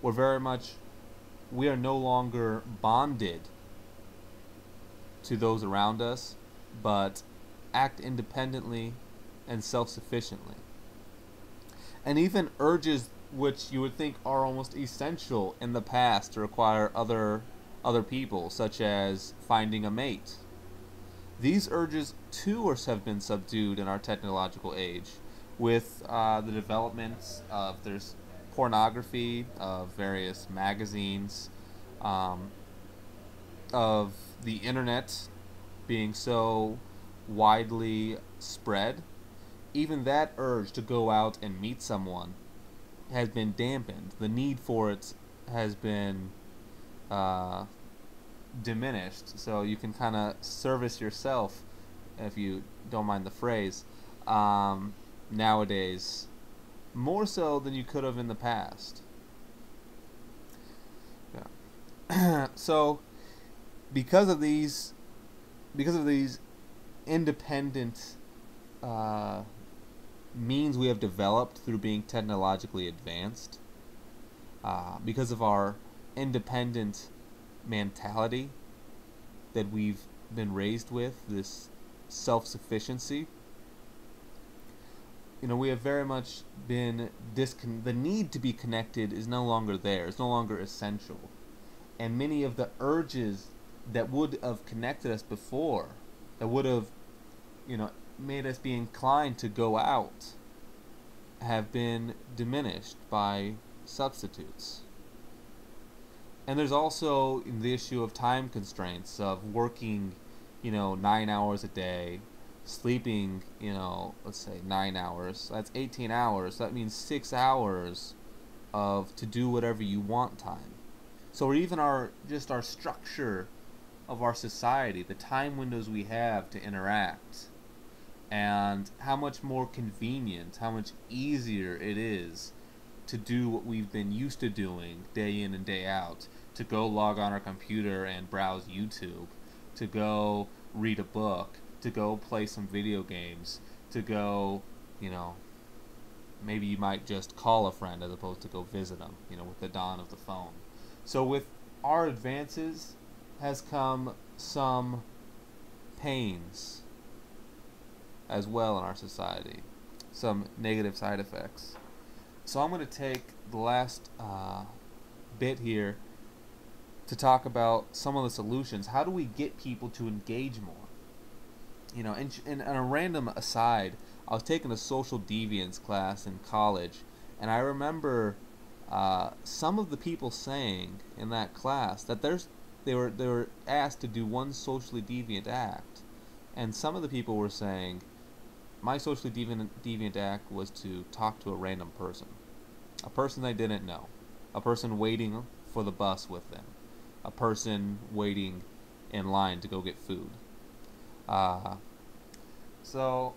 we're very much, we are no longer bonded to those around us, but act independently and self-sufficiently. And even urges which you would think are almost essential in the past to require other people, such as finding a mate. These urges too have been subdued in our technological age, with the developments of there's pornography, of various magazines, um, of the internet being so widely spread. Even that urge to go out and meet someone has been dampened. The need for it has been uh, diminished. So you can kind of service yourself, if you don't mind the phrase, nowadays more so than you could have in the past. Yeah. So because of these, because of these independent uh, means we have developed through being technologically advanced, because of our independent mentality that we've been raised with, this self-sufficiency, we have very much been the need to be connected is no longer there. It's no longer essential. And many of the urges that would have connected us before, that would have, made us be inclined to go out, have been diminished by substitutes. And there's also the issue of time constraints of working, 9 hours a day, sleeping, let's say 9 hours. That's 18 hours. That means 6 hours of to do whatever you want time. So even our structure of our society, the time windows we have to interact, and how much more convenient, how much easier it is to do what we've been used to doing day in and day out, to go log on our computer and browse YouTube, to go read a book, to go play some video games, to go, maybe you might just call a friend as opposed to go visit them, with the dawn of the phone. So with our advances has come some pains as well in our society, some negative side effects. So I'm going to take the last bit here to talk about some of the solutions. How do we get people to engage more? And a random aside, I was taking a social deviance class in college, and I remember some of the people saying in that class that they were asked to do one socially deviant act, and some of the people were saying, my socially deviant act was to talk to a random person, a person they didn't know, a person waiting for the bus with them, a person waiting in line to go get food. So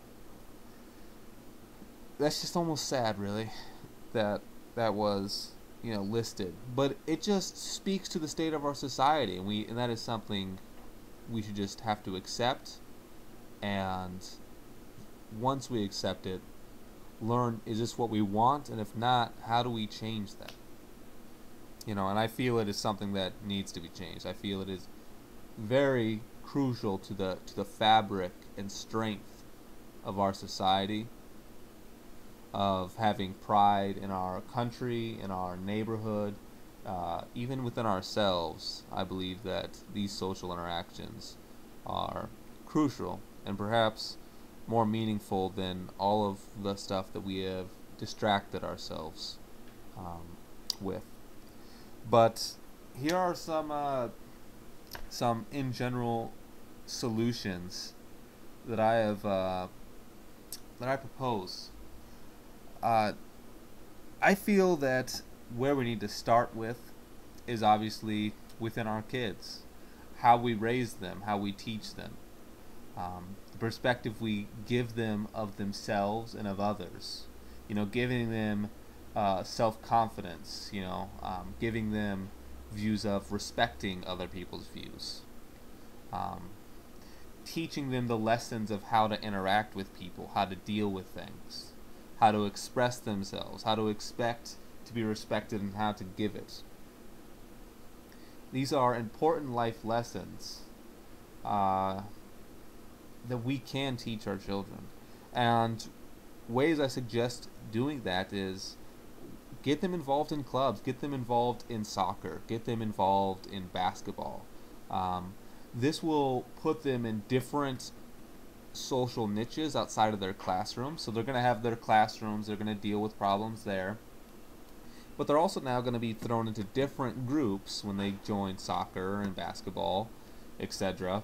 that's just almost sad, really, that was listed. But it just speaks to the state of our society, and that is something we should just have to accept. And once we accept it, learn, is this what we want, and if not, how do we change that? And I feel it is something that needs to be changed. I feel it is very crucial to the fabric and strength of our society, of having pride in our country, in our neighborhood, even within ourselves. I believe that these social interactions are crucial and perhaps more meaningful than all of the stuff that we have distracted ourselves with. But here are some in general solutions that I have that I propose. I feel that where we need to start with is obviously within our kids, how we raise them, how we teach them, the perspective we give them of themselves and of others. Giving them self-confidence. Giving them views of respecting other people's views. Um, Teaching them the lessons of how to interact with people, how to deal with things, how to express themselves, how to expect to be respected and how to give it. These are important life lessons uh, that we can teach our children. And ways I suggest doing that is get them involved in clubs, get them involved in soccer, get them involved in basketball. Um, this will put them in different social niches outside of their classroom. So they're going to have their classrooms, they're going to deal with problems there. But they're also now going to be thrown into different groups when they join soccer and basketball, etc.,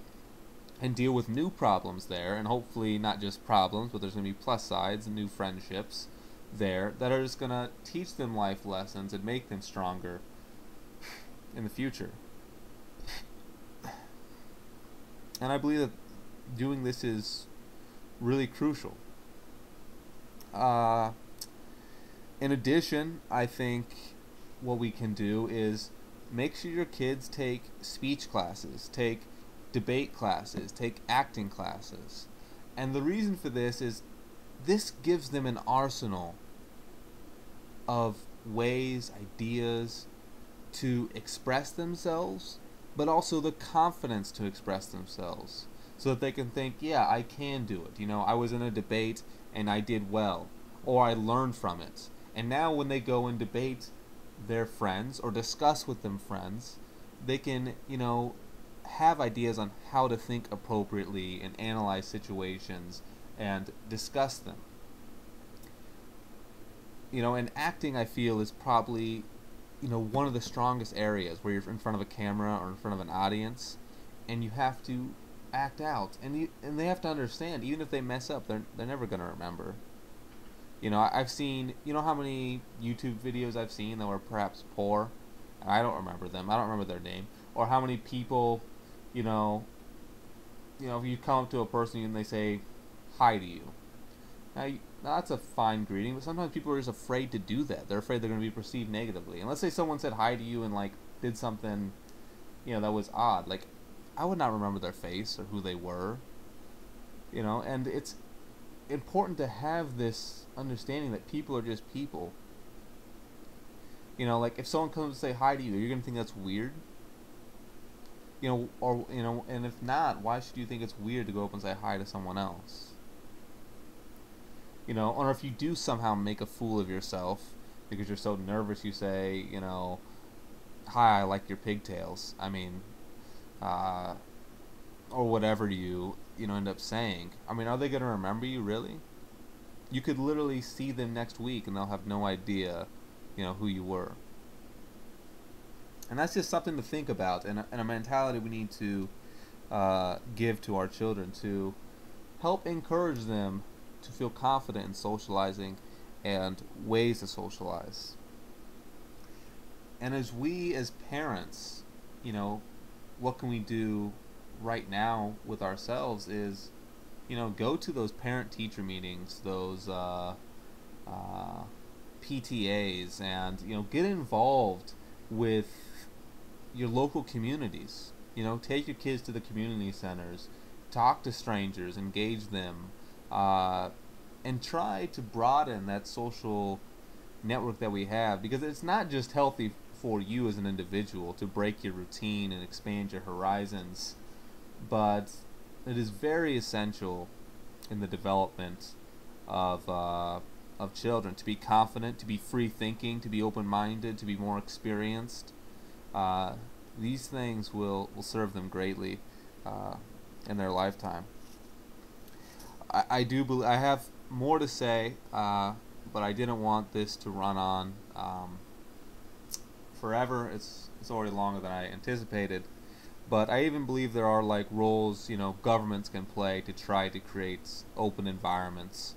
and deal with new problems there, and hopefully not just problems, but there's going to be plus sides and new friendships there that are just going to teach them life lessons and make them stronger in the future. And I believe that doing this is really crucial. In addition, I think what we can do is make sure your kids take speech classes, take debate classes, take acting classes. And the reason for this is this gives them an arsenal of ways, ideas to express themselves, but also the confidence to express themselves so that they can think, yeah, I can do it. You know, I was in a debate and I did well, or I learned from it. And now when they go and debate their friends or discuss with them friends, they can, have ideas on how to think appropriately and analyze situations and discuss them. And acting, I feel, is probably, one of the strongest areas where you're in front of a camera or in front of an audience and you have to act out. And they have to understand, even if they mess up, they're never going to remember. I've seen, how many YouTube videos I've seen that were perhaps poor, and I don't remember them. I don't remember their name. Or how many people, if you come up to a person and they say hi to you. Now that's a fine greeting, but sometimes people are just afraid to do that. They're afraid they're going to be perceived negatively. And let's say someone said hi to you and did something, that was odd. I would not remember their face or who they were. And it's important to have this understanding that people are just people. If someone comes to say hi to you, you're going to think that's weird. And if not, why should you think it's weird to go up and say hi to someone else? Or if you do somehow make a fool of yourself because you're so nervous, you say, hi, I like your pigtails. Or whatever you end up saying. Are they going to remember you, really? You could literally see them next week and they'll have no idea, who you were. And that's just something to think about, and a mentality we need to give to our children to help encourage them to feel confident in socializing and ways to socialize. And as parents, what can we do right now with ourselves is, go to those parent-teacher meetings, those PTAs, and, get involved with your local communities. Take your kids to the community centers, talk to strangers, engage them, and try to broaden that social network that we have, because it's not just healthy for you as an individual to break your routine and expand your horizons, but it is very essential in the development of children to be confident, to be free-thinking, to be open-minded, to be more experienced. These things will serve them greatly in their lifetime. I do believe I have more to say, but I didn't want this to run on forever. It's already longer than I anticipated. But I even believe there are roles governments can play to try to create open environments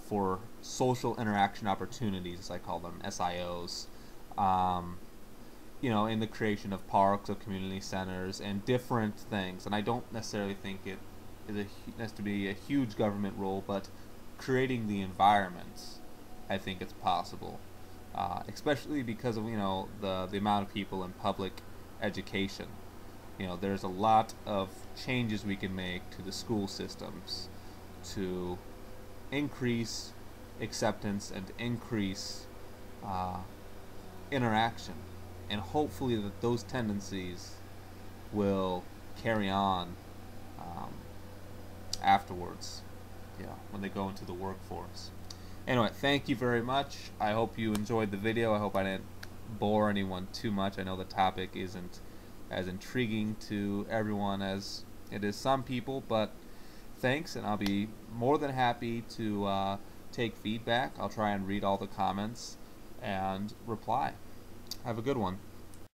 for social interaction opportunities, as I call them, SIOs. In the creation of parks or community centers and different things. And I don't necessarily think it has to be a huge government role, but creating the environments, I think it's possible. Especially because of the amount of people in public education. There's a lot of changes we can make to the school systems to increase acceptance and increase interaction, and hopefully that those tendencies will carry on um, afterwards, when they go into the workforce. Anyway, thank you very much. I hope you enjoyed the video. I hope I didn't bore anyone too much. I know the topic isn't as intriguing to everyone as it is some people, but thanks, and I'll be more than happy to take feedback. I'll try and read all the comments and reply. Have a good one.